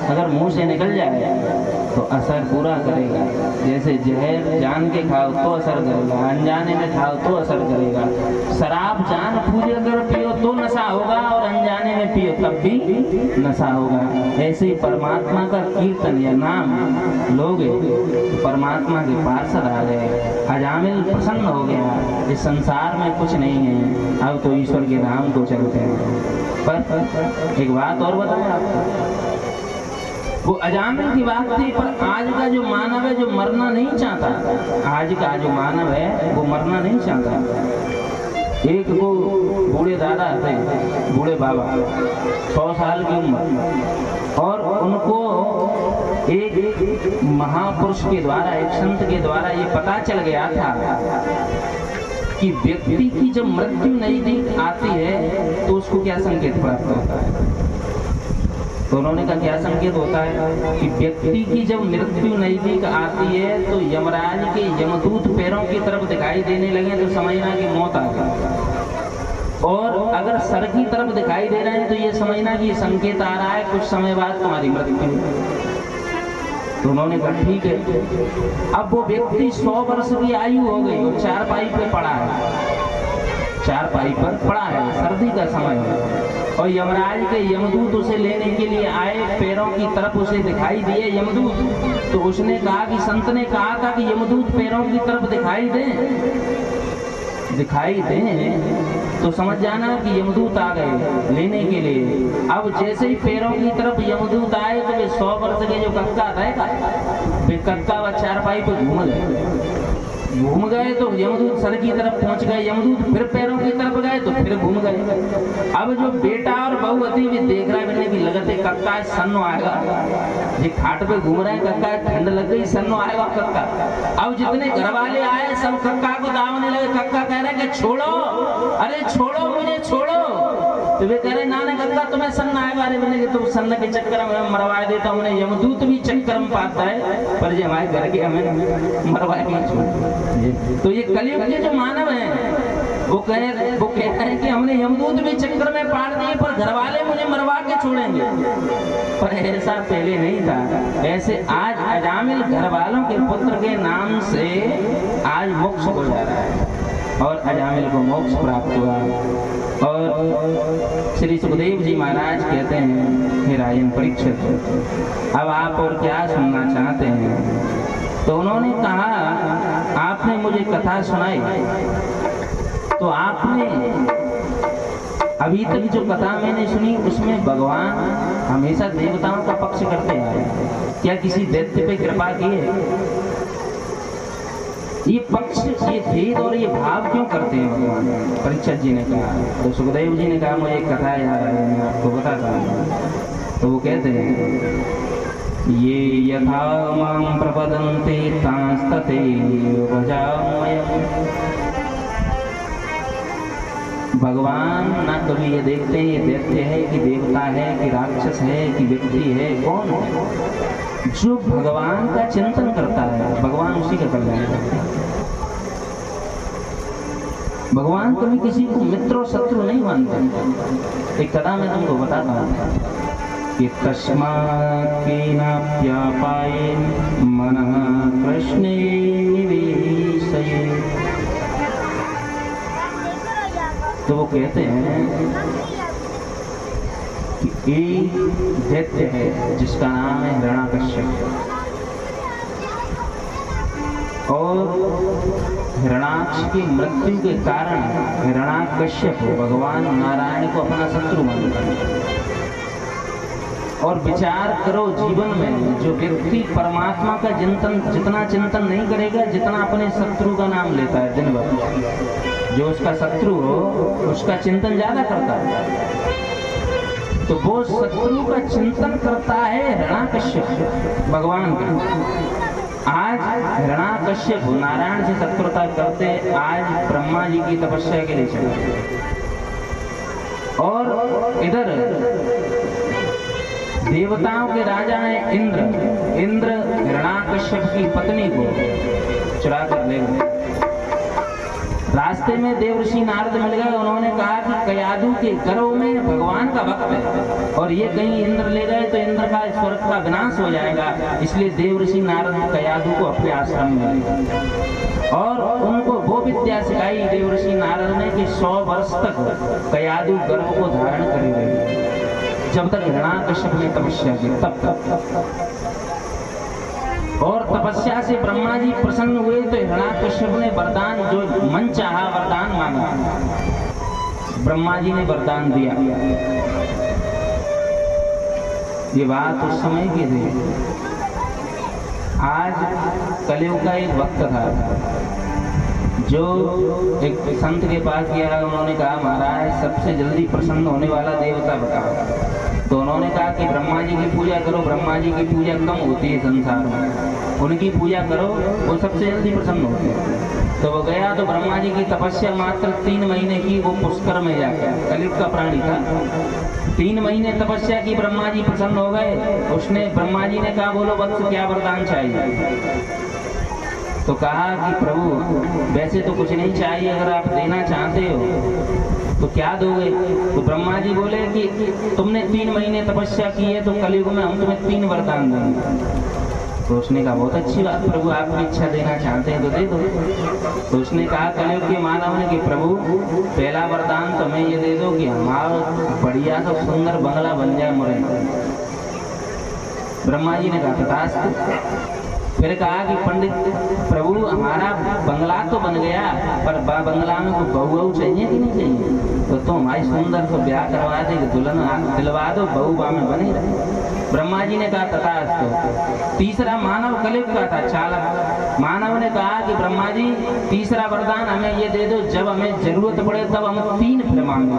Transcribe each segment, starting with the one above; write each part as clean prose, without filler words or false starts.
अगर मुंह से निकल जाए तो असर पूरा करेगा। जैसे जहर जान के खाओ तो असर करेगा, अनजाने में खाओ तो असर करेगा। शराब जान बूझ कर पियो तो नशा होगा, और अनजाने में पियो तब भी नशा होगा। ऐसे ही परमात्मा का कीर्तन या नाम लोगे तो परमात्मा के पार्षद आ गए। अजामिल प्रसन्न हो गया, इस संसार में कुछ नहीं है, अब तो ईश्वर के नाम को चलते हैं। पर एक बात और बताएं आपको, वो अजामिल की बात थी, पर आज का जो मानव है जो मरना नहीं चाहता, आज का जो मानव है वो मरना नहीं चाहता। एक वो बूढ़े दादा थे, बूढ़े बाबा, 100 साल की उम्र, और उनको एक महापुरुष के द्वारा, एक संत के द्वारा ये पता चल गया था कि व्यक्ति की जब मृत्यु नजदीक आती है तो उसको क्या संकेत प्राप्त होता है। तो उन्होंने कहा क्या संकेत होता है कि व्यक्ति की जब मृत्यु नजदीक आती है तो यमराज के यमदूत पैरों की तरफ दिखाई देने लगे तो समझना कि मौत आ गई, और अगर सर की तरफ दिखाई दे रहे हैं तो ये समझना कि ये संकेत आ रहा है कुछ समय बाद तुम्हारी मृत्यु। तो उन्होंने कहा ठीक है। अब वो व्यक्ति 100 वर्ष की आयु हो गई और चारपाई पे पड़ा है, चारपाई पर पड़ा है, सर्दी का समय है, और यमराज के यमदूत उसे लेने के लिए आए, पैरों की तरफ उसे दिखाई दिए यमदूत। तो उसने कहा कि संत ने कहा था कि यमदूत पैरों की तरफ दिखाई दें तो समझ जाना कि यमदूत आ गए लेने के लिए। अब जैसे ही पैरों की तरफ यमदूत आए तो वे 100 वर्ष के जो कक्का रहेगा, वे कक्का व चारपाई पे घूम गए तो यमदूत सर की तरफ पहुंच गए, यमदूत फिर पैरों की तरफ गए तो फिर घूम गए। अब जो बेटा और बहू अति भी देख रहा है की लगते कक्का सन्नो आएगा, ये खाट पे घूम रहे हैं, कक्का ठंड लग गई, सन्नो आएगा कक्का। अब जितने घर वाले आए सब कक्का को दावने लगे, कक्का कह रहे कि छोड़ो, अरे छोड़ो मुझे, छोड़ो। तो वे कह रहे नाना कक्का तुम्हें सन्न आएगा, अरे मैंने तो सन्न के चक्कर में मरवा देता हूँ, यमदूत भी चक्कर में पाता है पर ये हमारे घर के हमें मरवाए नहीं छोड़। तो ये कलयुग के जो मानव हैं वो कह रहे हैं कि हमने यमदूत भी चक्कर में पार दिए पर घर वाले मुझे मरवा के छोड़ेंगे, पर ऐसा पहले नहीं था। ऐसे आज अजामिल घर वालों के पुत्र के नाम से आज मोक्ष हो जा रहा है और अजामिल को मोक्ष प्राप्त हुआ। और श्री सुखदेव जी महाराज कहते हैं, हे राजन परीक्षित, अब आप और क्या सुनना चाहते हैं। तो उन्होंने कहा आपने मुझे कथा सुनाई, तो आपने अभी तक जो कथा मैंने सुनी उसमें भगवान हमेशा देवताओं का पक्ष करते हैं, क्या किसी दैत्य पे कृपा की है? ये पक्ष, ये भेद और ये भाव क्यों करते हैं भगवान? परीक्षित जी ने कहा। तो सुखदेव जी ने कहा मुझे एक कथा याद है, मैं आपको बताता हूँ। तो वो कहते हैं ये यथा मां प्रपदन्ते तांस्तथैव भजाम्यहम्। भगवान ना कभी ये देखते हैं ये दैत्य है कि देवता है कि राक्षस है कि व्यक्ति है, कौन है? जो भगवान का चिंतन करता है भगवान उसी का कल्याण करता है। भगवान कभी किसी को मित्र और शत्रु नहीं मानते। एक कथा मैं तुमको बताता हूँ कि तस्मात् केनाप्यापायेन मनः कृष्णे निवेशयेत्। तो वो कहते हैं कि एक दैत्य है जिसका नाम है हिरण्याकश्यप, और हिरण्याक्ष की मृत्यु के कारण हिरण्याकश्यप भगवान नारायण को अपना शत्रु मानता है। और विचार करो जीवन में जो व्यक्ति परमात्मा का जितना चिंतन नहीं करेगा जितना अपने शत्रु का नाम लेता है दिन भर, जो उसका शत्रु हो उसका चिंतन ज्यादा करता है, तो वो शत्रु का चिंतन करता है हिरण्याकश्यप भगवान का। आज हिरण्याकश्यप नारायण से शत्रुता करते आज ब्रह्मा जी की तपस्या के लिए चले, और इधर देवताओं के राजा हैं इंद्र हिरण्याकश्यप की पत्नी को चुरा कर ले गए। रास्ते में देवर्षि नारद मिल गए। उन्होंने कहा कि कयादू के गर्भ में भगवान का भक्त है और ये कहीं इंद्र ले गए तो इंद्र का स्वर्ग का विनाश हो जाएगा, इसलिए देवर्षि नारद कयादू को अपने आश्रम में ले और उनको वो विद्या सिखाई देवर्षि नारद ने कि 100 वर्ष तक कयादू गर्भ को धारण करे रहे, जब तक हिरण्याकश्यप ने तपस्या की तब तक। और तपस्या से ब्रह्मा जी प्रसन्न हुए तो हिरण्याकश्यप ने वरदान, जो मन चाहा वरदान मांगा, ब्रह्मा जी ने वरदान दिया। ये बात उस समय की थी। आज कलयुग का एक वक्त था जो एक संत के पास गया। उन्होंने कहा महाराज सबसे जल्दी प्रसन्न होने वाला देवता बताओ। तो उन्होंने कहा कि ब्रह्मा जी की पूजा करो। ब्रह्मा जी की पूजा कम होती है संसार में, उनकी पूजा करो, वो सबसे जल्दी प्रसन्न होते हैं। तो वो गया तो ब्रह्मा जी की तपस्या मात्र 3 महीने की, वो पुष्कर में जाकर, कलयुग का प्राणी था, 3 महीने तपस्या की, ब्रह्मा जी प्रसन्न हो गए। उसने ब्रह्मा जी ने कहा बोलो वत्स क्या वरदान चाहिए। तो कहा कि प्रभु वैसे तो कुछ नहीं चाहिए, अगर आप देना चाहते हो तो क्या दोगे। तो ब्रह्मा जी बोले कि तुमने 3 महीने तपस्या की है तो कलयुग में हम तुम्हें 3 वरदान देंगे। तो उसने कहा बहुत अच्छी बात प्रभु, आपकी इच्छा देना चाहते हैं तो दे दो। तो उसने कहा कलयुग के मानव ने कि प्रभु पहला वरदान तो हमें ये दे दो कि हमारा बढ़िया सा सुंदर बंगला बन जाए मुरे। ब्रह्मा जी ने कहा तथास्तु। फिर कहा कि पंडित प्रभु हमारा बंगला तो बन गया पर बंगला में कोई बहू चाहिए कि नहीं चाहिए। तो तुम हमारी सुंदर से ब्याह करवा दे, दुल्हन दिलवा दो, बहू बा में बनी रहे। ब्रह्मा जी ने कहा तथास्तु। तीसरा मानव कलयुग का था, चालक मानव ने कहा कि ब्रह्मा जी तीसरा वरदान हमें ये दे दो, जब हमें जरूरत पड़े तब हम 3 फिर मांगे।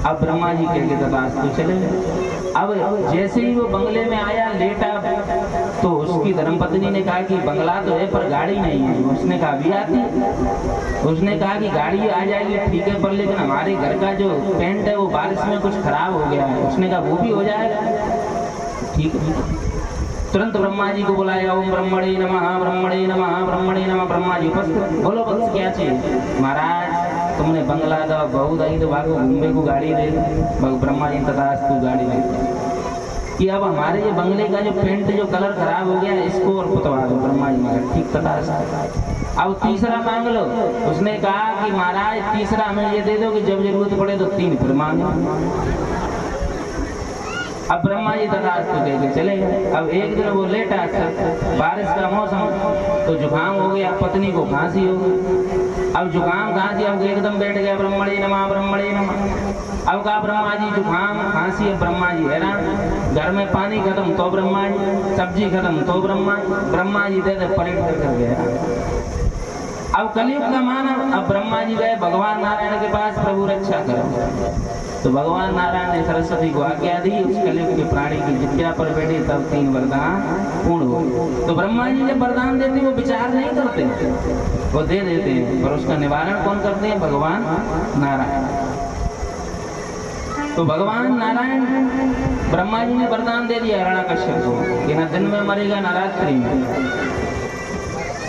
अब ब्रह्मा जी कह के तथास्तु चले। अब जैसे ही वो बंगले में आया लेटा तो उसकी धर्मपत्नी ने कहा कि बंगला तो है पर गाड़ी नहीं है। उसने कहा अभी आती। उसने कहा कि गाड़ी आ जाएगी ठीक है, पर लेकिन हमारे घर का जो पेंट है वो बारिश में कुछ खराब हो गया है। उसने कहा वो भी हो जाएगा, ठीक है। तुरंत ब्रह्मा जी को बुलाया, ओम ब्रह्मणे नमः ब्रह्मणे नमः ब्रह्मणे नमः। ब्रह्मा जी उपस्थित, बोलो वत्स क्या चाहिए। महाराज तुमने बंगला दो, बहू दई तो भागो घूमने को गाड़ी दे। ब्रह्मा जी तथास्तु गाड़ी दे। कि अब हमारे ये बंगले का जो पेंट जो कलर खराब हो गया इसको और पुतवा दो। ब्रह्मा जी ने ठीक तथास्तु। अब तीसरा मांग लो। उसने कहा कि महाराज तीसरा हमें ये दे दो कि जब जरूरत पड़े तो 3 फिर मांगो। अब ब्रह्मा जी तथास्तु कह के चले गए। अब एक दिन वो लेटा, बारिश का मौसम, तो जुकाम हो गया, पत्नी को खांसी हो गई। अब जुकाम खांसी, अब एकदम बैठ गया ब्रह्मणे नमः ब्रह्मणे नमः। अब कहा ब्रह्मा जी जुकाम खांसी है। ब्रह्मा जी हैरान, घर में पानी खत्म तो ब्रह्मा जी, सब्जी खत्म तो ब्रह्मा जी दे पलट कर गया। अब कलयुग का मानव, अब ब्रह्मा जी गए भगवान नारायण के पास, प्रभु रक्षा करो। तो भगवान नारायण ने सरस्वती को आज्ञा दी, उस कलयुग के प्राणी की जिज्ञा पर बैठे, तब 3 वरदान पूर्ण हुए। तो ब्रह्मा जी जब वरदान देते वो विचार नहीं करते, वो दे देते हैं, पर उसका निवारण कौन करते हैं, भगवान नारायण। तो भगवान नारायण ब्रह्मा जी ने वरदान दे दिया हिरण्याकश्यप को कि न दिन में मरेगा न रात्रि में,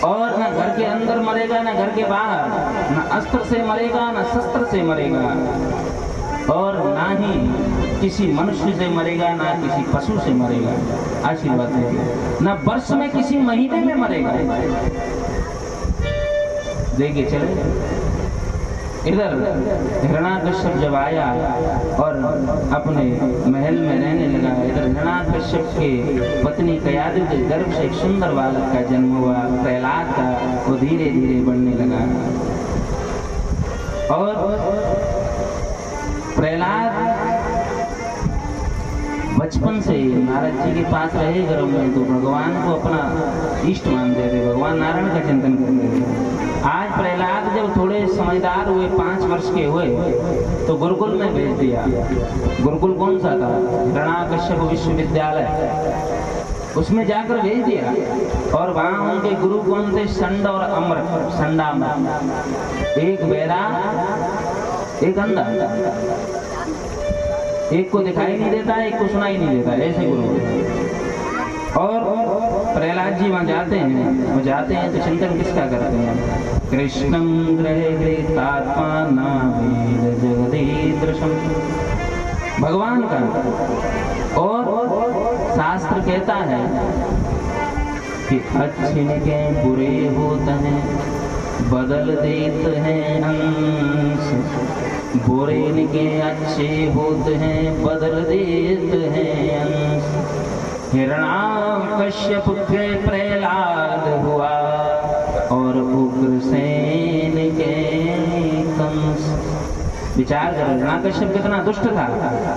और न घर के अंदर मरेगा न घर के बाहर, न अस्त्र से मरेगा न शस्त्र से मरेगा, और ना ही किसी मनुष्य से मरेगा ना किसी पशु से मरेगा। आशीर्वाद है, न वर्ष में किसी महीने में मरेगा। देखिए चले इधर हिरण्याकश्यप जब आया और अपने महल में रहने लगा, इधर हिरण्याकश्यप के पत्नी कयादु के गर्भ से एक सुंदर बालक का जन्म हुआ। प्रहलाद का वो धीरे धीरे बढ़ने लगा और प्रहलाद बचपन से नारद जी के पास रहे गर्भ में, तो भगवान को अपना इष्ट मानते थे, भगवान नारायण का चिंतन करते थे। आज प्रहलाद जब थोड़े समझदार हुए, 5 वर्ष के हुए, तो गुरुकुल में भेज दिया। गुरुकुल कौन सा था, हिरण्याकश्यप विश्वविद्यालय, उसमें जाकर भेज दिया। और वहाँ उनके गुरु कौन थे, संड और अम्र, संडामर, एक बहरा एक अंधा, एक को दिखाई नहीं देता एक को सुनाई नहीं देता, ऐसे गुरु। और प्रहलाद जी वहां जाते हैं, वो जाते हैं तो चिंतन किसका करते हैं? कृष्णं ग्रहीतात्मा वेद जगदीदृशम्, भगवान का। और शास्त्र कहता है कि अच्छे के बुरे होते हैं, बदल देते हैं अंश, बुरे के अच्छे होते हैं, बदल देते हैं अंश। हिरण्याकश्यप के प्रहलाद हुआ और उग्रसेन के कंस। विचार करो, हिरण्याकश्यप कितना दुष्ट था,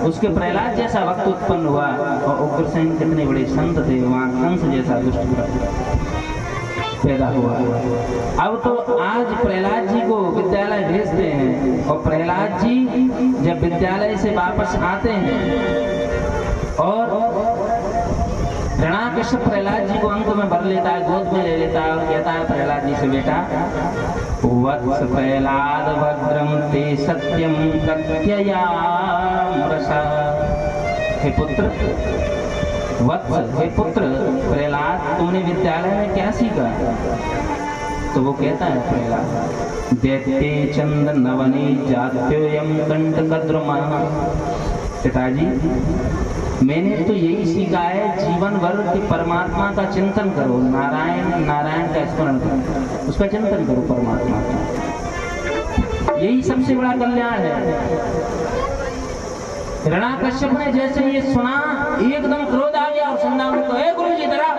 उसके प्रहलाद जैसा वक्त उत्पन्न हुआ, और उग्रसेन कितने बड़े संत थे, वहां कंस जैसा दुष्ट पैदा हुआ। अब तो आज प्रहलाद जी को विद्यालय भेजते हैं, और प्रहलाद जी जब विद्यालय से वापस आते हैं और हिरण्याकश्यप प्रहलाद जी को अंक में भर लेता है, गोद में ले लेता है और कहता है प्रहलाद जी से, बेटा वत्स प्रहलाद भद्रम ते सत्यम कथययामृषा। हे पुत्र, वत्स, हे पुत्र प्रहलाद, तुमने विद्यालय में क्या सीखा? तो वो कहता है प्रहलाद, दैत्ये चंद नवनी जात्योयम कंटकद्रुमा। पिताजी, मैंने तो यही सीखा है, जीवन भर कि परमात्मा का चिंतन करो, नारायण नारायण का स्मरण करो, उसका चिंतन करो परमात्मा का, यही सबसे बड़ा कल्याण है। हिरण्याकश्यप ने जैसे ये सुना, एकदम क्रोध आ गया और संदान को, हे गुरु जी, जरा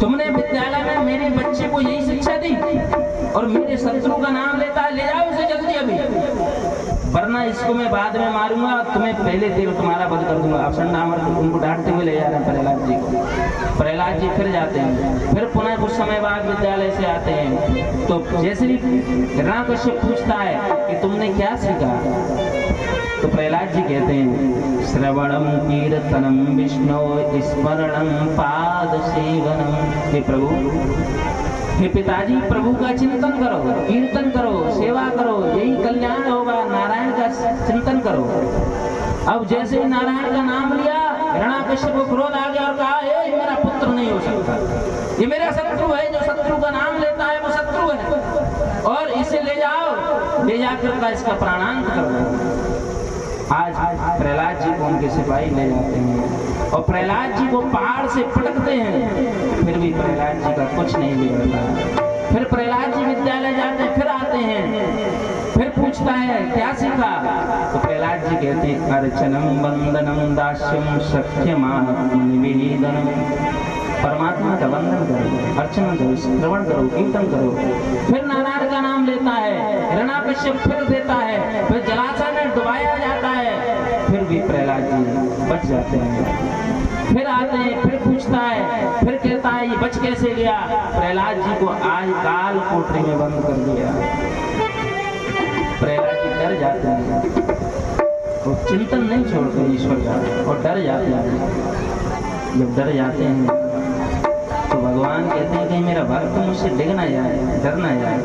तुमने विद्यालय में मेरे बच्चे को यही शिक्षा दी और मेरे शत्रु का नाम लेता है, ले जाओ उसे जल्दी अभी, वरना इसको मैं बाद में मारूंगा, तुम्हें पहले तुम्हारा वध कर दूंगा। अवसंडामर उनको डांटते हुए ले जा रहे हैं प्रहलाद जी को। प्रहलाद जी फिर जाते हैं, फिर पुनः कुछ समय बाद विद्यालय से आते हैं, तो जैसे ही हिरण्याकश्यप पूछता है कि तुमने क्या सीखा, तो प्रहलाद जी कहते हैं, श्रवणम कीर्तनम विष्णु स्मरणम पाद सेवनम। हे प्रभु, हे पिताजी, प्रभु का चिंतन करो, कीर्तन करो, सेवा करो, यही कल्याण होगा। नारायण का चिंतन करो। अब जैसे ही नारायण का नाम लिया, हिरण्याकश्यप को क्रोध आ गया और कहा, ये मेरा पुत्र नहीं हो सकता, ये मेरा शत्रु है, जो शत्रु का नाम लेता है वो शत्रु है, और इसे ले जाओ, ले जाकर का इसका प्राणांत कर दो। आज प्रहलाद जी को उनके सिपाही ले जाते हैं और प्रहलाद जी को पहाड़ से पटकते हैं, फिर भी प्रहलाद जी का कुछ नहीं बिगड़ता। फिर प्रहलाद जी विद्यालय जाते हैं, फिर आते हैं, फिर पूछता है क्या सीखा, तो प्रहलाद जी कहते हैं, अर्चनम वंदनम दास्यम सख्यमात्म निवेदनम। परमात्मा का वंदन करो, अर्चना करो, श्रवण करो, कीर्तन करो। फिर नारायण का नाम लेता है, हिरण्याकश्यप फिर देता है, फिर जलाशय में डुबाया जाता है, फिर भी प्रहलाद जी बच जाते हैं। फिर आते हैं, फिर पूछता है, फिर कहता है ये बच कैसे गया। प्रहलाद जी को आज काल कोठरी में बंद कर दिया। प्रहलाद जी डर जाते हैं, वो चिंतन नहीं छोड़ते ईश्वर का, और डर जाते हैं। जब डर जाते हैं तो भगवान कहते हैं कि मेरा भक्त मुझसे डिग ना जाए, डर ना जाए,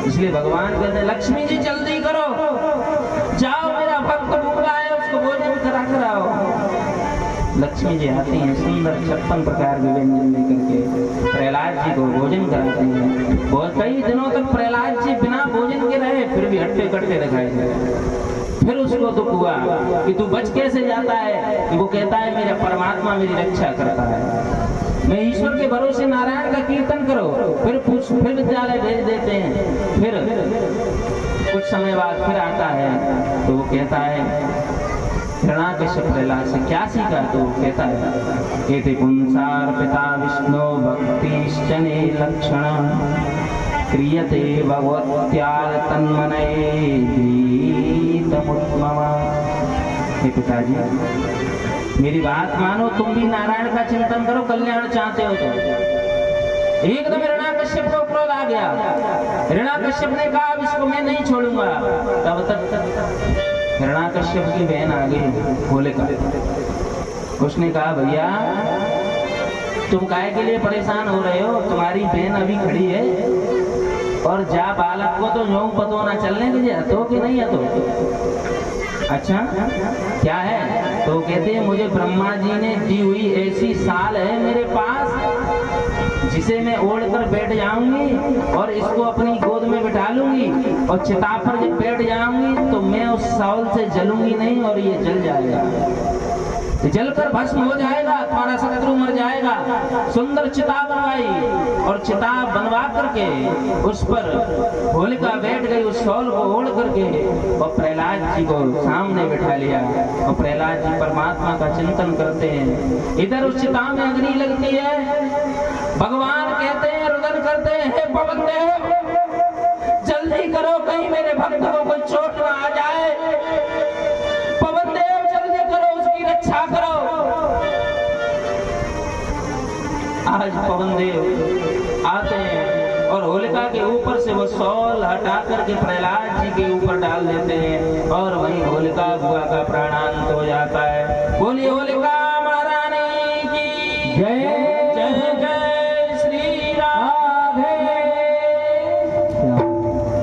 इसलिए भगवान कहते हैं, लक्ष्मी जी जल्दी करो, जाओ मेरा भक्त भूखा है, उसको भोजन करा कर आओ। लक्ष्मी जी आती हैं, सुंदर 56 प्रकार के व्यंजन लेकर के प्रहलाद जी को भोजन कराती हैं। बहुत कई दिनों तक प्रहलाद जी बिना भोजन के रहे, फिर भी हट्टे कट्टे दिखाई दे। फिर उसको दुख हुआ कि तू बच कैसे जाता है, कि वो कहता है मेरा परमात्मा मेरी रक्षा करता है, मैं ईश्वर के भरोसे नारायण का कीर्तन करो। फिर विद्यालय भेज देते हैं। फिर कुछ समय बाद फिर आता है, तो वो कहता है, हिरण्याकश्यप प्रहलाद से क्या सीखा, तो वो कहता है, एते पुंसार पिता विष्णु भक्तिश्चने लक्षण क्रियते भगवत्याल तन्मनये गीतमुत्तमा। हे पिताजी, मेरी बात मानो, तुम भी नारायण का चिंतन करो, कल्याण चाहते हो तो। एकदम हिरण्याकश्यप को क्रोध आ गया। हिरण्याकश्यप ने कहा, अब इसको मैं नहीं छोड़ूंगा। तब तक हिरण्याकश्यप की बहन आ गई, होलिका। उसने कहा, भैया तुम काहे के लिए परेशान हो रहे हो, तुम्हारी बहन अभी खड़ी है, और जा बालक को तो जो पतो ना चलने दीजिए, तो कि नहीं है तो। अच्छा क्या है, तो कहते हैं मुझे ब्रह्मा जी ने दी हुई ऐसी साल है मेरे पास जिसे मैं ओढ़कर बैठ जाऊंगी और इसको अपनी गोद में बिठा लूंगी और चिता पर जब बैठ जाऊंगी तो मैं उस साल से जलूंगी नहीं और ये जल जाएगा, जलकर भस्म हो जाएगा, तुम्हारा शत्रु मर जाएगा। सुंदर चिता बनवाई और चिता बनवा करके उस पर होलिका बैठ गई, उस शॉल को ओढ़ करके और प्रहलाद जी को सामने बिठा लिया और प्रहलाद जी परमात्मा का चिंतन करते हैं। इधर उस चिता में अग्नि लगती है, भगवान कहते हैं, रुदन करते हैं, हे पवन देव जल्दी करो कहीं मेरे भक्त को कोई चोट ना आ जाए, पवन देव जल्दी करो उसकी रक्षा करो। आज पवन देव आते हैं और होलिका के ऊपर से वो शॉल हटा करके प्रहलाद जी के ऊपर डाल देते हैं और वहीं होलिका बुआ का प्राणांत हो जाता है। बोलिए होलिका महारानी की जय। जय जय श्री राधे।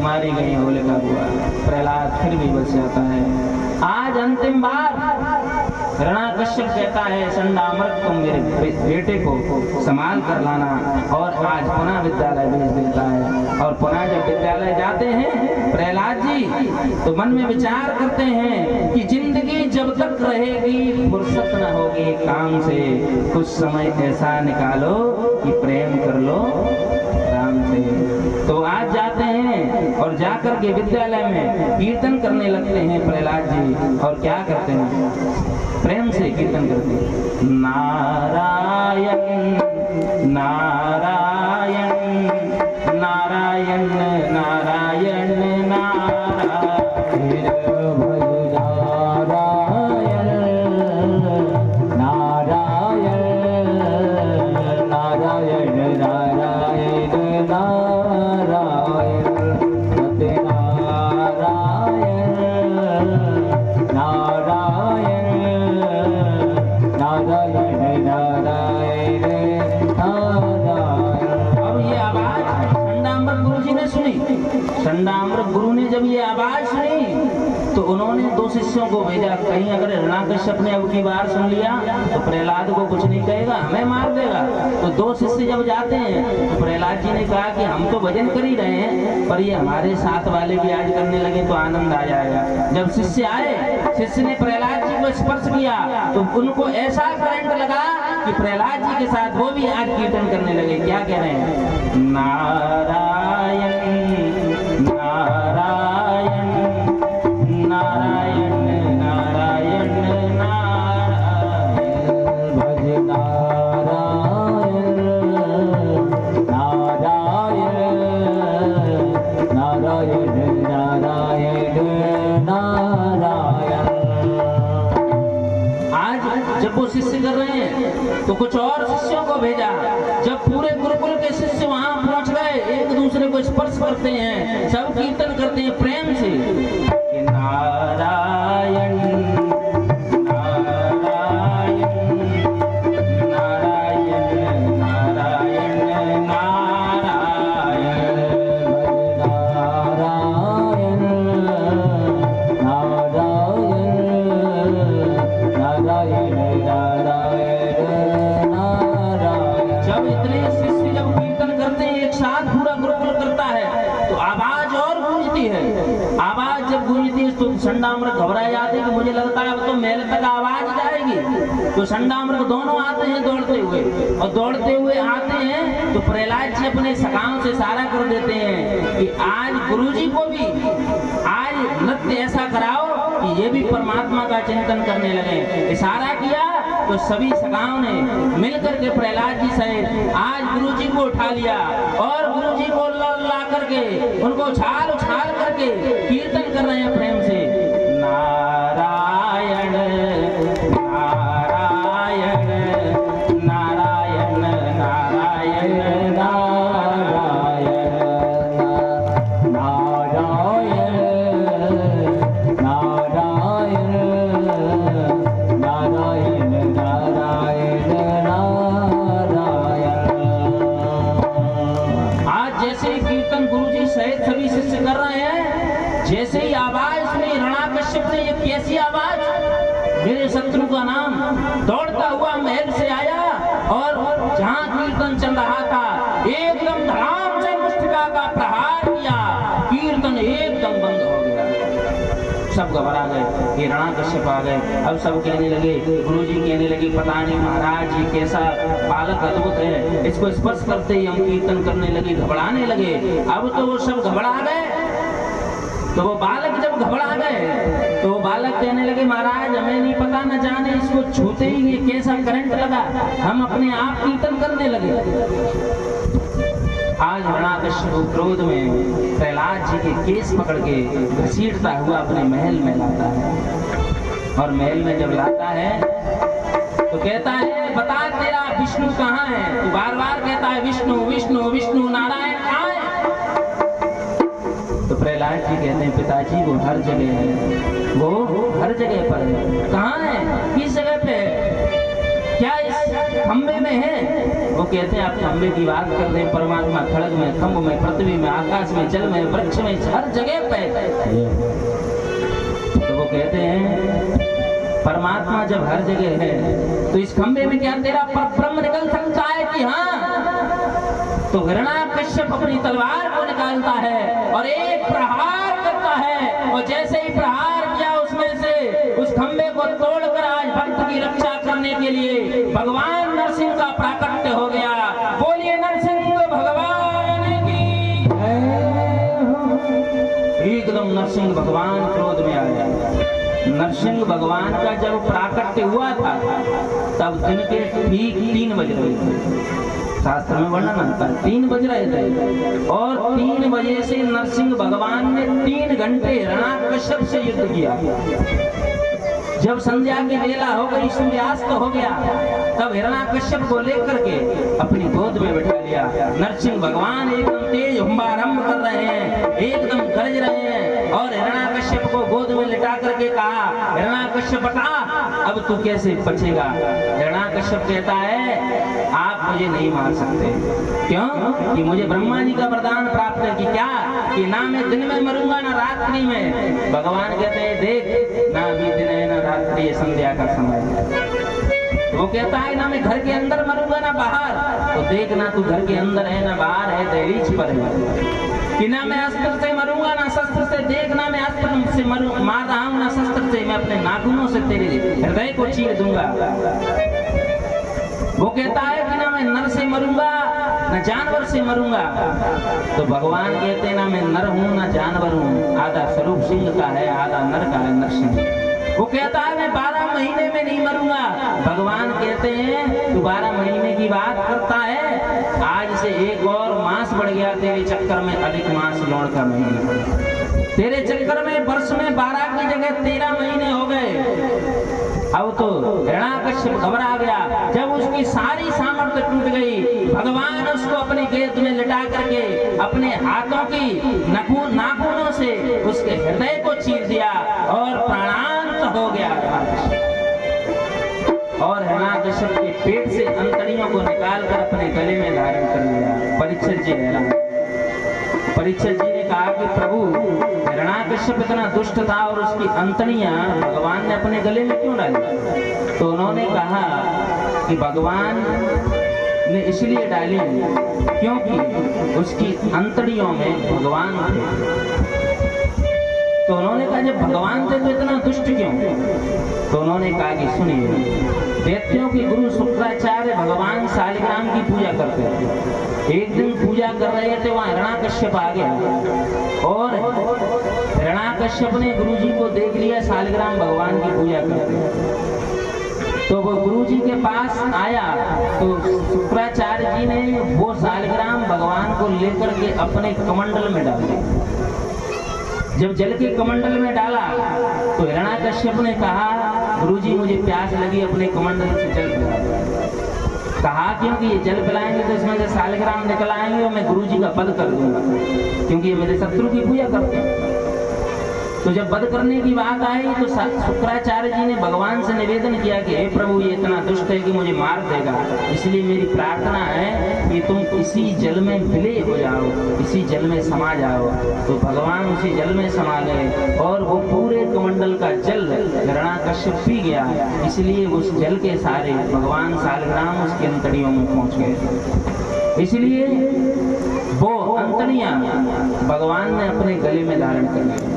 मारी गई होलिका बुआ, प्रहलाद फिर भी बच जाता है। आज अंतिम बार हिरण्याकश्यप कहता है संडामृत तुम मेरे बेटे को संभाल कर लाना और आज पुनः विद्यालय भेज देता है। और पुनः जब विद्यालय जाते हैं प्रहलाद जी तो मन में विचार करते हैं कि जिंदगी जब तक रहेगी फुर्सत न होगी काम से, कुछ समय ऐसा निकालो कि प्रेम कर लो राम से। तो आज जाते हैं और जाकर के विद्यालय में कीर्तन करने लगते हैं प्रहलाद जी। और क्या करते हैं? प्रेम से कीर्तन करते हैं, नारायण नारायण नारायण नारायण नारायण संडामृत गुरु ने जब ये आवाज सुनी तो उन्होंने दो शिष्यों को भेजा, कहीं अगर हिरण्याकश्यप ने अब की बार सुन लिया तो प्रहलाद को कुछ नहीं कहेगा, हमें मार देगा। तो दो शिष्य जब जाते हैं तो प्रहलाद जी ने कहा कि हम तो भजन कर ही रहे हैं पर ये हमारे साथ वाले भी आज करने लगे तो आनंद आ जाएगा। जब शिष्य आए, शिष्य ने प्रहलाद जी को स्पर्श किया तो उनको ऐसा करंट लगा कि प्रहलाद जी के साथ वो भी आज कीर्तन करने लगे। क्या कह रहे हैं? नारायण नारायण नारायण नारायण नारायण भज नारायण नारायण नारायण नारायण नारायण। आज जब वो शिष्य कर रहे हैं तो कुछ और शिष्यों को भेजा। जब पूरे गुरुकुल के शिष्य वहां पहुंच गए, एक दूसरे को स्पर्श करते हैं, सब कीर्तन करते हैं प्रेम से कि नारायण नारायण नारायण नारायण नारायण नारायण नारायण नारायण नारायण। जब इतने शिष्य जब कीर्तन करते हैं एक साथ, पूरा गुरुकुल करता है तो आवाज और गूंजती है। आवाज जब गूंजती है तो संडामृत घबरा जाते हैं कि मुझे लगता है अब तो महल तक आवाज जाएगी। तो संडामृत दोनों आते हैं दौड़ते हुए और दौड़ते हुए आते हैं तो प्रहलाद जी अपने सखाओं से इशारा कर देते हैं कि आज गुरुजी को भी आज नृत्य ऐसा कराओ कि ये भी परमात्मा का चिंतन करने लगे। इशारा किया तो सभी सखाओं ने मिलकर के प्रहलाद जी सहित आज गुरुजी को उठा लिया और गुरुजी को ला करके उनको उछाल करके कीर्तन कर रहे हैं प्रेम से, नारायण नारायण नारायण नारायण नारायण नारायण नारायण नारायण नारायण नारायण। आज जैसे कीर्तन गुरुजी सहित सभी शिष्य कर रहे हैं, जैसे ही आवाज शत्रु का नाम, दौड़ता हुआ महल से आया और जहां कीर्तन चल रहा था एकदम धड़ाम से मुष्टिका का प्रहार किया, कीर्तन एकदम बंद हो गया। सब घबरा गए, हिरण्याकश्यप आ गए। अब सब कहने लगे, गुरुजी कहने लगे, पता नहीं महाराज ये कैसा बालक अद्भुत है, इसको स्पर्श करते ही हम कीर्तन करने लगे, घबराने लगे। अब तो वो सब घबरा गए। तो वो बालक जब घबरा गए तो वो बालक कहने लगे, महाराज हमें नहीं पता, न जाने इसको छूते ही ये कैसा करंट लगा, हम अपने आप कीर्तन करने लगे। आज हिरण्याकश्यप क्रोध में प्रहलाद जी के केस पकड़ के घसीटता हुआ अपने महल में लाता है। और महल में जब लाता है तो कहता है, बता तेरा विष्णु कहाँ है? तो बार बार कहता है, विष्णु विष्णु विष्णु, नारायण कहाँ है? तो प्रहलाद जी कहते हैं, पिताजी वो हर जगह है, वो हर जगह पर है। कहाँ है? किस जगह पे है? क्या इस खंबे में है? वो कहते हैं, आप खंबे की बात कर रहे हैं, परमात्मा खड़ग में, खंभ में, पृथ्वी में, आकाश में, जल में, वृक्ष में, हर जगह पे है। तो वो कहते हैं, परमात्मा जब हर जगह है तो इस खंबे में क्या तेरा परब्रह्म निकल सकता है कि हाँ? तो हिरण्याकश्यप अपनी तलवार को निकालता है और एक प्रहार करता है, और जैसे ही प्रहार किया उसमें से उस खंबे को तोड़कर आज भक्त की रक्षा करने के लिए भगवान नरसिंह का प्राकट्य हो गया। बोलिए नरसिंह भगवान की जय। एकदम नरसिंह भगवान क्रोध में आया। नरसिंह भगवान का जब प्राकट्य हुआ था तब दिन के ठीक 3 बज रहे थे। शास्त्र में वर्णन आता है 3 बज रहे थे, और 3 बजे से नरसिंह भगवान ने 3 घंटे हिरण्याकश्यप से युद्ध किया। जब संध्या की बेला हो गई, सूर्यास्त हो गया, तब हिरण्याकश्यप को लेकर के अपनी गोद में बैठा लिया। नरसिंह भगवान एकदम तेज हुंबारंभ कर रहे हैं, एकदम गरज रहे हैं, और हिरण्याकश्यप को गोद में लिटा करके कहा, हिरण्याकश्यप बता अब तू कैसे बचेगा? हिरण्याकश्यप कहता है, आप मुझे नहीं मार सकते। क्यों? कि मुझे ब्रह्मा जी का वरदान प्राप्त है कि क्या, कि ना मैं दिन में मरूंगा ना रात्रि में। भगवान कहते हैं, देख ना अभी दिन है ना रात्रि है, संध्या का समय है। वो कहता है, ना मैं घर के अंदर मरूंगा ना बाहर। तो देख ना तू घर के अंदर है ना बाहर है, दहलीज पर है। कि ना मैं अस्त्र से मरूंगा ना शस्त्र से, देख ना मैं अस्त्र से मार रहा हूं ना शस्त्र से, मैं अपने नाखूनों से तेरे हृदय को चीर दूंगा। वो कहता है कि ना मैं नर से मरूंगा ना जानवर से मरूंगा। तो भगवान कहते हैं, ना मैं नर हूं ना जानवर हूं, आधा स्वरूप सिंह का है आधा नर का है, नरसिंह। वो कहता है, मैं 12 महीने में नहीं मरूंगा। भगवान कहते हैं, तू 12 महीने की बात करता है, आज से एक और मास बढ़ गया तेरे चक्कर में, अधिक मास लौट का महीना। तेरे चक्कर में वर्ष में 12 की जगह 13 महीने हो गए। अब तो हिरण्याकश्यप घबरा गया। जब उसकी सारी सामर्थ्य टूट गई, भगवान उसको अपनी गेंद में लिटा करके अपने हाथों की नाखूनों से उसके हृदय को चीर दिया और प्राणांत हो गया। और हिरण्याकश्यप के पेट से अंतड़ियों को निकालकर अपने गले में धारण कर लिया। परीक्षित जी हैरान। परीक्षित जी ने कहा कि प्रभु, हिरण्याकश्यप इतना दुष्ट था और उसकी अंतड़ियां भगवान ने अपने गले में क्यों डाली? तो उन्होंने कहा कि भगवान ने इसलिए डाली क्योंकि उसकी अंतड़ियों में भगवान थे। तो उन्होंने कहा, जब भगवान थे तो इतना दुष्ट क्यों? तो उन्होंने कहा कि सुनिए, दैत्यों के गुरु शुक्राचार्य भगवान शालिग्राम की पूजा करते थे। एक दिन पूजा कर रहे थे, वहां हिरण्याकश्यप आ गया और हिरण्याकश्यप ने गुरुजी को देख लिया शालिग्राम भगवान की पूजा करते। तो वो गुरुजी के पास आया तो शुक्राचार्य जी ने वो शालिग्राम भगवान को लेकर के अपने कमंडल में डाल दिया। जब जल के कमंडल में डाला तो हिरण्याकश्यप ने कहा, गुरुजी मुझे प्यास लगी, अपने कमंडल से जल पिला। कहा क्योंकि ये जल पिलाएंगे तो इसमें से शालिग्राम निकल आएंगे और मैं गुरुजी का वध कर दूंगा, क्योंकि ये मेरे शत्रु की पूजा करते हैं। तो जब वध करने की बात आई तो शुक्राचार्य जी ने भगवान से निवेदन किया कि हे प्रभु, ये इतना दुष्ट है कि मुझे मार देगा, इसलिए मेरी प्रार्थना है कि तुम इसी जल में विलय हो जाओ, इसी जल में समा जाओ। तो भगवान उसी जल में समा गए और वो पूरे कमंडल का जल हिरण्याकश्यप पी गया, इसलिए उस जल के सारे भगवान सालग्राम उसकी अंतड़ियों में पहुंच गए। इसलिए वो अंतड़ियां भगवान ने अपने गले में धारण कर ली।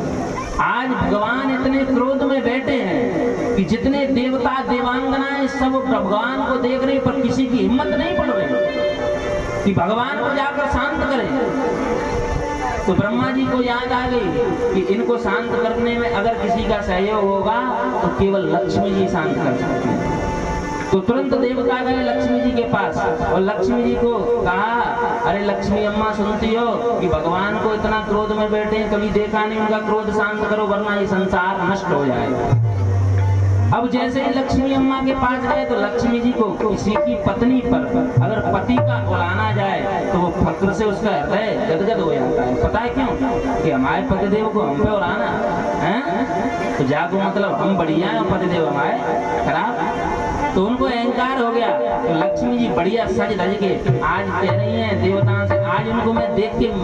आज भगवान इतने क्रोध में बैठे हैं कि जितने देवता देवांगनाएं सब भगवान को देख रही, पर किसी की हिम्मत नहीं पड़ रही कि भगवान को जाकर शांत करें। तो ब्रह्मा जी को याद आ गई कि इनको शांत करने में अगर किसी का सहयोग होगा तो केवल लक्ष्मी जी शांत कर सकती हैं। तो तुरंत देवता गए लक्ष्मी जी के पास और लक्ष्मी जी को कहा, अरे लक्ष्मी अम्मा, सुनती हो कि भगवान को इतना क्रोध में बैठे, कभी देखा नहीं, उनका क्रोध शांत करो वरना ये संसार नष्ट हो जाएगा। अब जैसे ही लक्ष्मी अम्मा के पास गए तो लक्ष्मी जी को किसी की पत्नी पर अगर पति का उड़ाना जाए तो वो फक्र से उसका हृदय गदगद हो जाता है। पता है क्यों? कि हमारे पतिदेव को हम पे उड़ाना है, तो जागो मतलब हम बढ़िया हैं, पतिदेव हमारे खराब। तो उनको अहंकार हो गया। तो लक्ष्मी जी बढ़िया सज धज के आज कह रही हैं देवताओं से, आज उनको मैं देखती हूँ,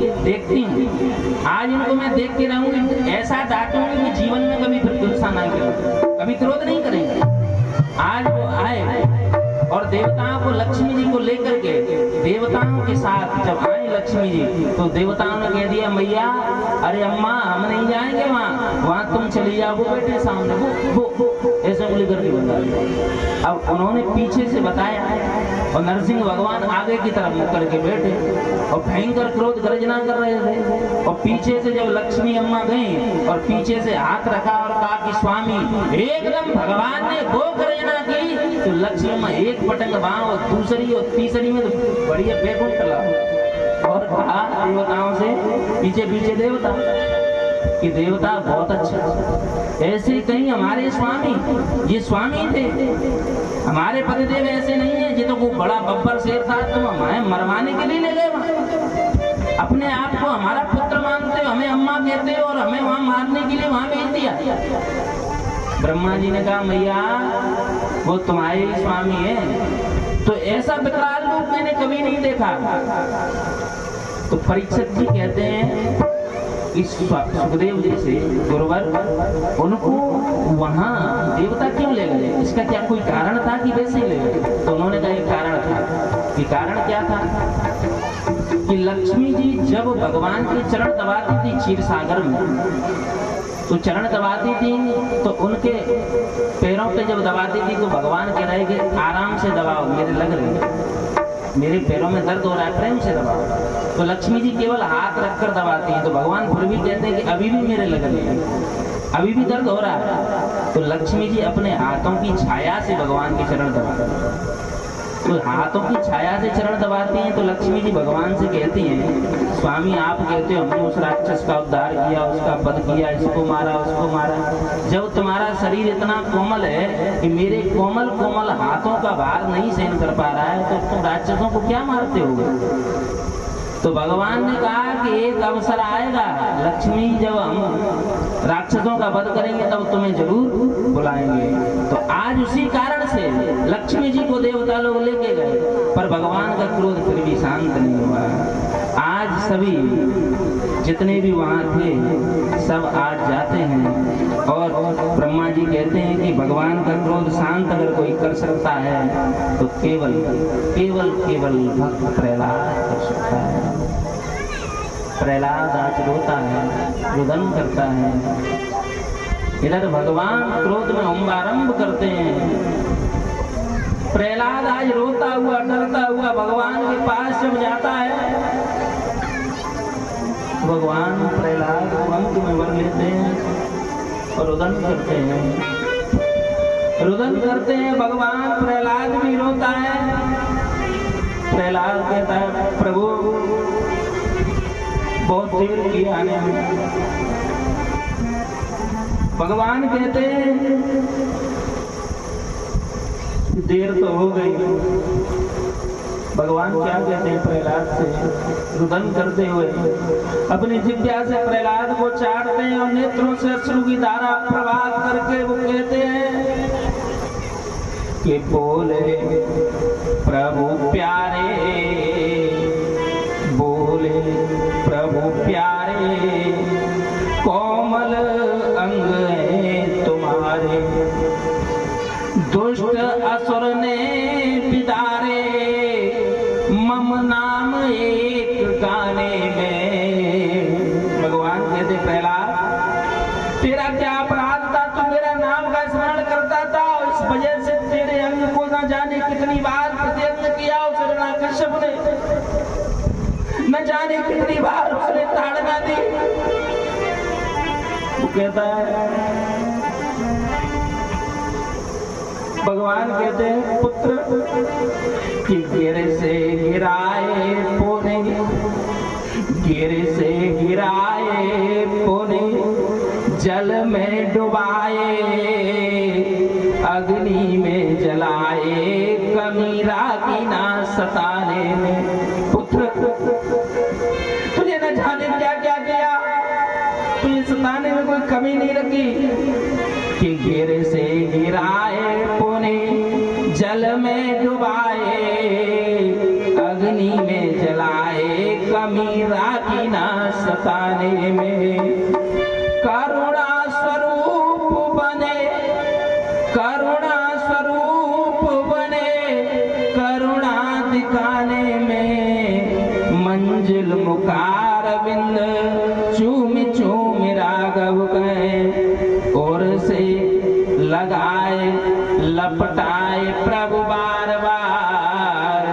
आज उनको मैं देख के रहूंगी, ऐसा डांटूंगी कि जीवन में कभी फिर गुस्सा नहीं करेंगे, कभी क्रोध नहीं करेंगे। आज वो आए और देवताओं को लक्ष्मी जी को लेकर के देवताओं के साथ जब आए लक्ष्मी जी, तो देवताओं ने कह दिया, मैया अरे अम्मा हम नहीं जाएंगे वहाँ तुम चली जाओ, वो बैठे सामने वो ऐसे उंगली करके बता दिया। अब उन्होंने पीछे से बताया और नरसिंह भगवान आगे की तरफ मुख करके बैठे और भयंकर क्रोध गर्जना कर रहे थे। और पीछे से जब लक्ष्मी अम्मा गई और पीछे से हाथ रखा और कहा कि स्वामी, एकदम भगवान ने वो गर्जना की, तो लक्ष्मी अम्मा एक पटंग वहां और दूसरी और तीसरी में तो बढ़िया बैकुंठ चला और कहा देवताओं से, पीछे पीछे देवता कि देवता बहुत अच्छा, ऐसे कहीं हमारे स्वामी, ये स्वामी थे, हमारे पतिदेव ऐसे नहीं है, ये तो वो बड़ा बब्बर शेर था, तुम हमें मरवाने के लिए ले गए वहां, अपने आप को हमारा पुत्र मानते हो, हमें अम्मा कहते हो और हमें वहां मारने के लिए वहां भेज दिया। ब्रह्मा जी ने कहा, मैया वो तुम्हारे स्वामी है, तो ऐसा विकराल रूप मैंने कभी नहीं देखा। तो परीक्षित जी कहते हैं इस सुखदेव जी से गुरुवर उनको वहां देवता क्यों ले गए, इसका क्या कोई कारण था कि वैसे ही ले गए? तो उन्होंने कहा एक कारण था। कि कारण क्या था कि लक्ष्मी जी जब भगवान के चरण दबाती थी क्षीर सागर में, तो चरण दबाती थी तो उनके पैरों पे जब दबाती थी तो भगवान कह रहे कि आराम से दबाओ, मेरे लग रहे, मेरे पैरों में दर्द हो रहा है, प्रेम से दबाओ। तो लक्ष्मी जी केवल हाथ रखकर दबाती हैं, तो भगवान फिर भी कहते हैं कि अभी भी मेरे लग रहे हैं, अभी भी दर्द हो रहा है। तो लक्ष्मी जी अपने हाथों की छाया से भगवान के चरण दबाती हैं। तो हाथों की छाया से चरण दबाती हैं। तो लक्ष्मी जी भगवान से कहती हैं, स्वामी आप कहते हो हमने उस राक्षस का उद्धार किया, उसका वध किया, इसको मारा उसको मारा, जब तुम्हारा शरीर इतना कोमल है कि मेरे कोमल कोमल हाथों का भार नहीं सहन कर पा रहा है, तो तुम राक्षसों को क्या मारते हो? तो भगवान ने कहा कि एक अवसर आएगा लक्ष्मी, जब हम राक्षसों का वध करेंगे तब तुम्हें जरूर बुलाएंगे। तो आज उसी कारण से लक्ष्मी जी को देवता लोग लेके गए, पर भगवान का क्रोध फिर भी शांत नहीं हुआ। आज सभी जितने भी वहाँ थे सब आज जाते हैं और ब्रह्मा जी कहते हैं कि भगवान का क्रोध शांत अगर कोई कर सकता है तो केवल केवल केवल भक्त प्रहलाद कर सकता है। प्रहलाद आज रोता है, रुदन करता है, इधर भगवान क्रोध में शुभारंभ करते हैं। प्रहलाद आज रोता हुआ डरता हुआ भगवान के पास जब जाता है, भगवान प्रहलाद को अंक में वर लेते हैं और रुदन करते हैं, रुदन करते हैं। भगवान प्रहलाद भी रोता है। प्रहलाद कहता है, प्रभु बहुत देर किया आने में। भगवान कहते हैं देर तो हो गई, भगवान क्या कहते हैं प्रहलाद से रुदन करते हुए, अपनी जिह्वा से प्रहलाद को चाटते हैं और नेत्रों से अश्रु की धारा प्रवाहित करके वो कहते हैं कि बोले प्रभु प्यारे, बोले प्रभु प्यारे, कोमल अंग है तुम्हारे, दुष्ट असुर ने बिदारे, मम नाम एक गाने में। भगवान कहते प्रहलाद, तेरा क्या अपराध था, तू मेरा नाम का स्मरण करता था और इस वजह से तेरे अंग को न जाने कितनी बार प्रत्यक्ष किया उस हिरण्यकश्यप ने, न जाने कितनी बार उसने ताड़ना दी। वो कहता है, भगवान कहते हैं पुत्र कि गिर से गिराए पुने, गिर से गिराए पुने, जल में डुबाए, अग्नि में जलाए, कमी रागी ना सताने में। पुत्र तुझे न जाने क्या क्या किया, तुझे सताने में कोई कमी नहीं रखी कि गिर से गिराए पुने, जल में डुबाए, अग्नि में जलाए, कमी राखी ना सताने में। करुणा स्वरूप बने, करुणा स्वरूप बने, करुणा दिखाने में, मंजिल मुखार बिंद चूम चूम राघव गए, और से लगाए लपटाए प्रभु बार बार,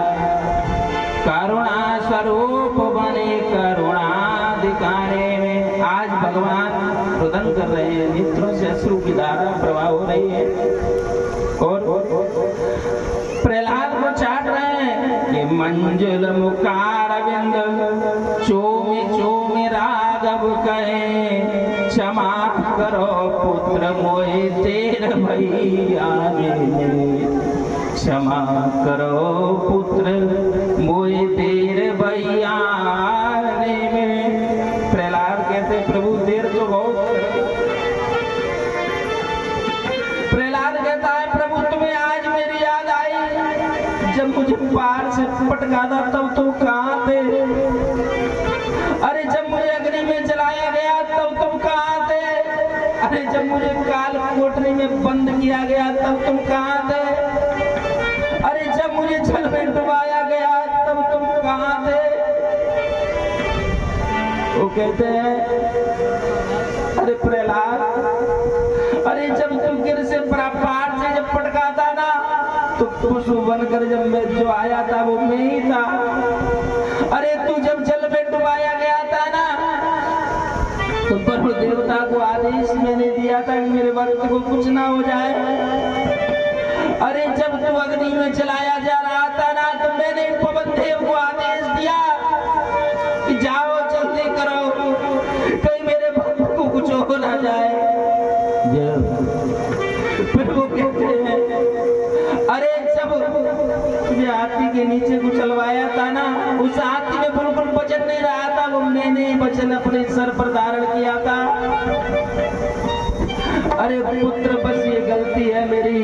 करुणा स्वरूप बने, करुणा दिखाने में। आज भगवान रुदन कर रहे हैं, नेत्रों से अश्रु की धारा प्रवाह हो रही है और प्रहलाद को चाट रहे हैं कि मंजुल मुखार बिंद चूमी चूमी राघव कहे, क्षमा करो पुत्र मोए तेर भैया ने, क्षमा करो पुत्र मोए तेर भैया ने। प्रहलाद कहते प्रभु देर तो बहुत। प्रहलाद कहता है प्रभु तुम्हें आज मेरी याद आई, जब मुझे पार से पटका था तब तुम कहाँ थे? अरे जब मुझे अग्नि में जलाया गया तब तुम कहाँ थे? अरे जब मुझे काल कोठरी में बंद किया गया तब तुम कहाँ थे? अरे जब मुझे जल में डुबाया गया तब तुम कहाँ थे? वो कहते हैं अरे प्रहलाद, अरे जब तू गिर से पहाड़ से जब पटका था ना तो पशु बनकर जब मैं जो आया था वो मैं ही था। अरे तू जब जल में डुबाया गया था ना तो वरुण देवता को आदेश मैंने दिया था कि मेरे भक्त को कुछ ना हो जाए। अरे जब तू अग्नि में जलाया जा रहा था ना तो मैंने पवन देव को आदेश दिया कि जाओ जल्दी करो, कहीं मेरे भक्त को कुछ हो ना जाए। फिर वो कहते हैं अरे जब तुझे हाथी के नीचे कुचलवाया था ना, उस हाथी में बिल्कुल वजन नहीं रहा था, वो मैंने वजन अपने सर पर धारण किया था। अरे पुत्र बस ये गलती है मेरी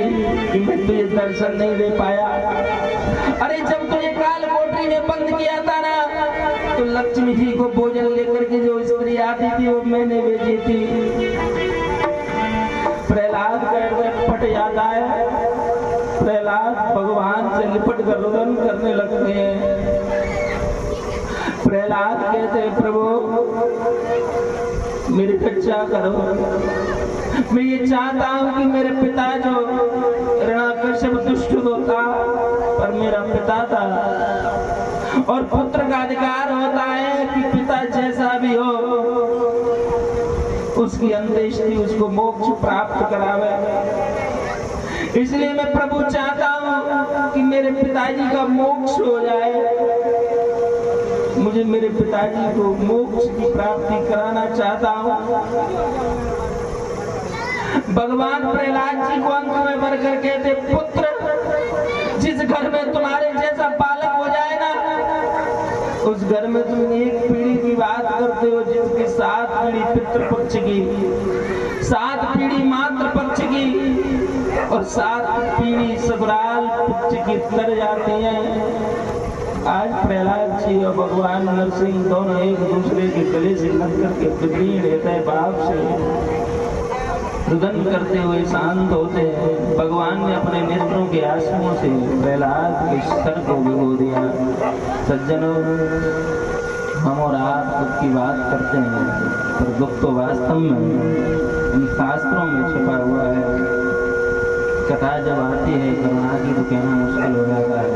कि मैं तुझे दर्शन नहीं दे पाया। अरे जब तुझे काल कोठरी में बंद किया था ना तो लक्ष्मी जी को भोजन लेकर के जो स्त्री आती थी वो मैंने भेजी थी। प्रहलाद का फट याद आया, प्रहलाद भगवान से लिपट कर रुदन करने लगते हैं। प्रहलाद कहते हैं प्रभु मेरी रक्षा करो, मैं ये चाहता हूं कि मेरे पिता जो हिरण्यकश्यप दुष्ट होता पर मेरा पिता था, और पुत्र का अधिकार होता है कि पिता जैसा भी हो उसकी अंत्येष्टि उसको मोक्ष प्राप्त करावे। इसलिए मैं प्रभु चाहता हूं कि मेरे पिताजी का मोक्ष हो जाए, मुझे मेरे पिताजी को मोक्ष की प्राप्ति कराना चाहता हूं। भगवान प्रहलाद जी को अंक में भर कर कहते पुत्र जिस घर में तुम्हारे जैसा बालक हो जाए उस घर में तुम एक पीढ़ी की बात करते हो जिसकी 7 पीढ़ी पितृपक्ष की, 7 पीढ़ी मातृपक्ष की और 7 पीढ़ी ससुराल पक्ष की तर जाती हैं। आज प्रहलाद जी और भगवान नरसिंह दोनों एक दूसरे के गले से लग करके प्रवीण हृदय भाव से रुदन करते हुए शांत होते हैं। भगवान ने अपने नेत्रों के आंसुओं से प्रहलाद के सर को भिगो दिया। सज्जनों, हम और आप दुख की बात करते हैं, पर दुख तो वास्तव में इन शास्त्रों में छुपा हुआ है। कथा जब आती है करुणा की तो कहना मुश्किल हो जाता है।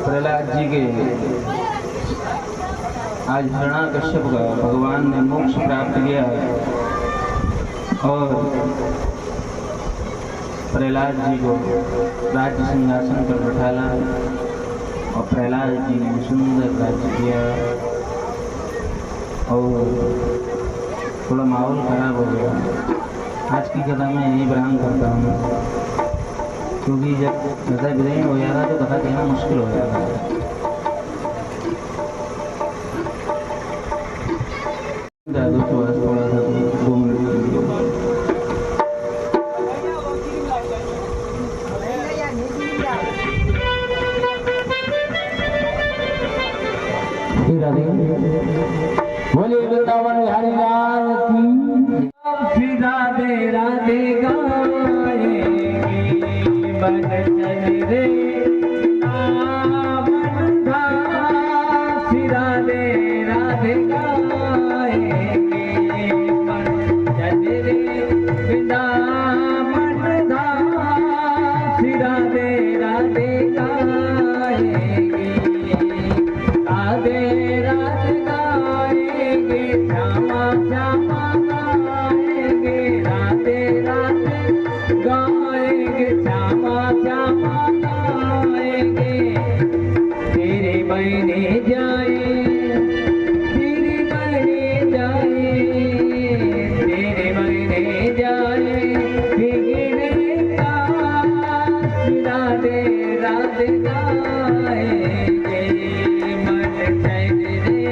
प्रहलाद जी के आज हिरण्याकश्यप का भगवान ने मोक्ष प्राप्त किया और प्रहलाद जी को राज्य सिंहासन पर बैठाला और प्रहलाद जी ने सुंदर राज्य किया और थोड़ा माहौल खराब हो गया। आज की कथा में यही विराम करता हूँ, क्योंकि जब हृदय विलीन हो जाता तो कथा कहना मुश्किल हो जाता है। थोड़ा सा 2 मिनट बोले वृंदावन बिहारी लाल की राधे राधे गाए बन चल रे राधे राधे गाए बन चल रे वृंदावन धाम राधे राधे गाएंगे राधे राधे गाएंगे श्यामा श्यामा गाएंगे राधे राधे गाएंगे श्यामा श्यामा गाएंगे तेरे बहने जाए तेरे बहने जाए तेरे बहने जाए बिगड़े का राधे राधे गाएंगे मन चैन रे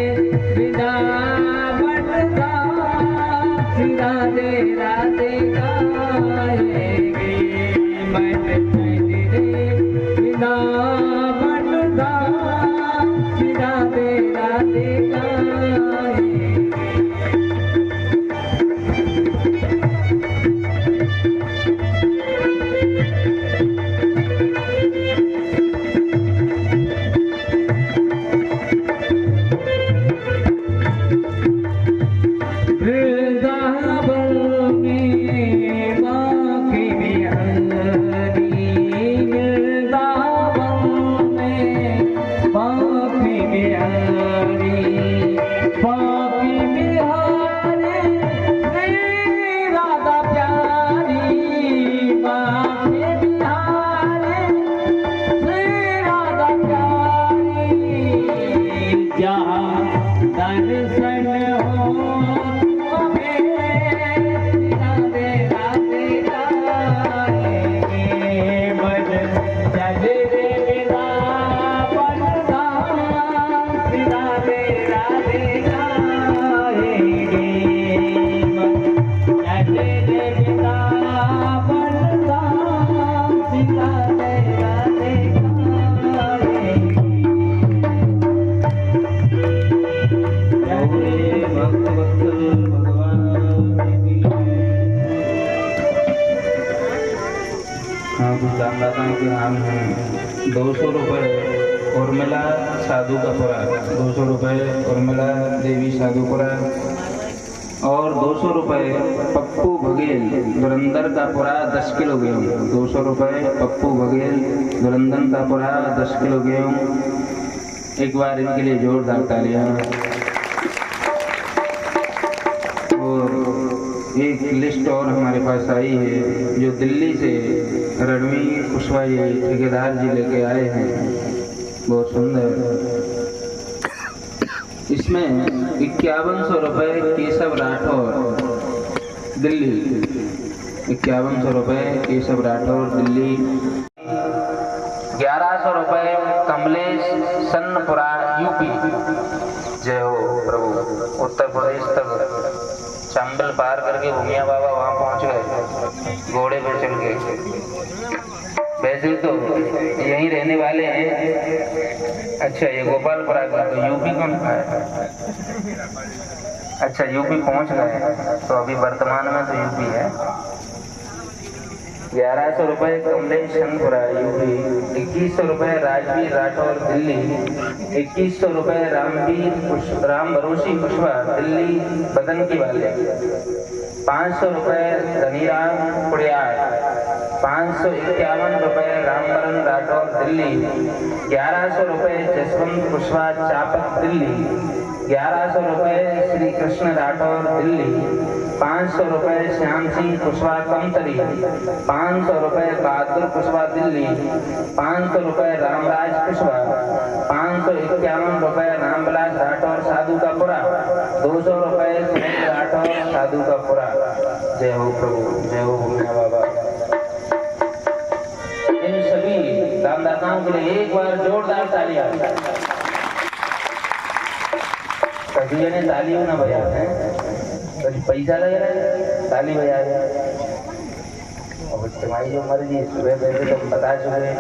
वृंदावन धाम राधे राधे गाएंगे मन चैन रे वृंदावन धाम राधे राधे गाएंगे। दानदाताओं के नाम हैं 200 रुपये उर्मिला साधु का पुरा, 200 रुपये उर्मिला देवी साधुपुरा और 200 रुपये पप्पू बघेल धुरंधर का पुरा 10 किलो गेहूँ, 200 रुपये पप्पू बघेल धुरंधर का पुरा 10 किलो गेहूँ। एक बार इनके लिए जोरदार तालियां। एक लिस्ट और हमारे पास आई है जो दिल्ली से रणवीर कुशवाहा ठेकेदार जी लेके आए हैं, बहुत सुंदर। इस इसमें 5100 रुपये केशव राठौर दिल्ली, 5100 रुपये केशव राठौर दिल्ली। 1100 रुपये कमलेश सन्नपुरा यूपी। जय हो प्रभु। उत्तर प्रदेश तक चंबल पार करके भूमिया बाबा वहां पहुंच गए घोड़े पर चल के। वैसे तो यहीं रहने वाले हैं। अच्छा ये गोपालपुरा का, तो यूपी कौन है? अच्छा यूपी पहुंच गए, तो अभी वर्तमान में तो यूपी है। 1100 रुपये कमलेश सन्नपुरा यूपी। 2100 रुपये राजवीर राठौर दिल्ली। 2100 रुपये राम भरोसी कुशवाहा दिल्ली बदन की वाले। 500 रुपये धनीराम कुड़ियार। 551 रुपये रामबरन राठौर दिल्ली। 1100 रुपये जसवंत कुशवाहा चापत दिल्ली। 1100 रुपये श्री कृष्ण राठौर दिल्ली। 500 रुपये श्याम सिंह कुशवाहा कमतरी। 500 रुपये बहादुर कुशवाहा दिल्ली। 500 रुपये रामराज कुशवाहा। 551 रुपये रामविलास राठौर साधु का पुरा। 200 रुपये सुनील राठौर साधु का पुरा। जय हो प्रभु, जय हो भूमिया बाबा। इन सभी दानदाताओं के लिए एक बार जोरदार तालियां। सभी जने तालियों ना बजाते हैं, तो पैसा लग रहा है ताली बजा रहे। और तुम्हारी जो मर्जी, सुबह पहले तो बता चुके हैं